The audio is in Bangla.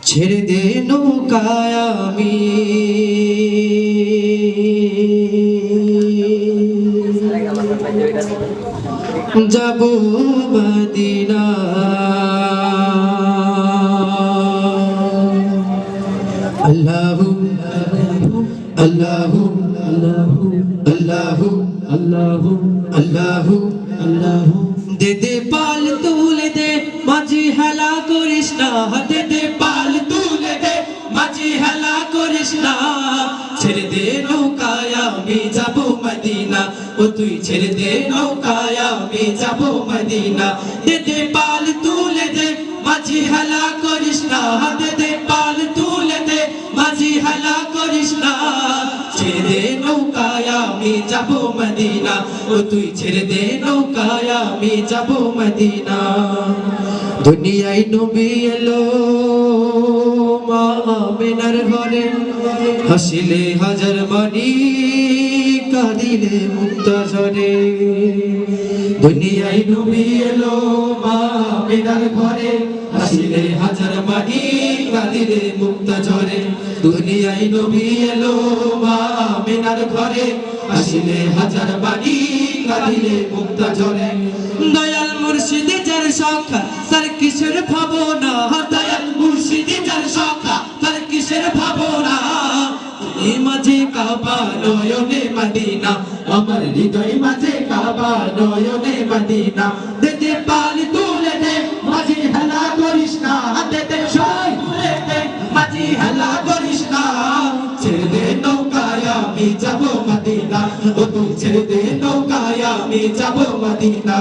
ছেড়ে দে নৌকায় আমি যাব মদিনা আল্লাহু আল্লাহু আল্লাহু আল্লাহু আল্লাহু আল্লাহু আল্লাহু দে দে পাল তুলে দে মাঝি হেলা করিস না দে দে পাল তুলে দে মাঝি হেলা করিস না ছেড়ে দে নৌকায় আমি যাব মদিনা ও তুই ছেড়ে দে নৌকায় আমি যাব মদিনা দে দে পাল তুলে দে মাঝি হেলা করিস না দে দে পাল তুলে দে মাঝি হেলা করিস না ছেড়ে দে নৌকায় আমি যাব মদিনা ও তুই ছেড়ে দে নৌকায় আমি যাব মদিনা দুনিয়ায় নবী এলো মা আমিনার ঘরে হাসিলে হাজার মানি কাঁদিলে মুক্তা ঝরে দুনিয়ায় নবী এলো মা আমিনার ঘরে হাসিলে হাজার মানি কাঁদিলে মুক্তা ঝরে দুনিয়ায় নবী এলো মা আমিনার ঘরে হাসিলে হাজার মানি কাঁদিলে মুক্তা ঝরে দয়াল মুর্শিদ যার শাখা তার কিসের ভাবনা দয়াল মুর্শিদ যার শাখা তার কিসের ভাবনা মাঝে কাবা নয়নে মদিনা আমার হৃদয় মাঝে কাবা নয়নে মদিনা দে দে পাল তুলে দে মাঝি হেলা করিস না দে দে সই তুলে দে মাঝি হেলা করিস না ছেড়ে দে নৌকায় আমি যাব মদিনা ও তুই ছেড়ে দে নৌকায় আমি যাব মদিনা।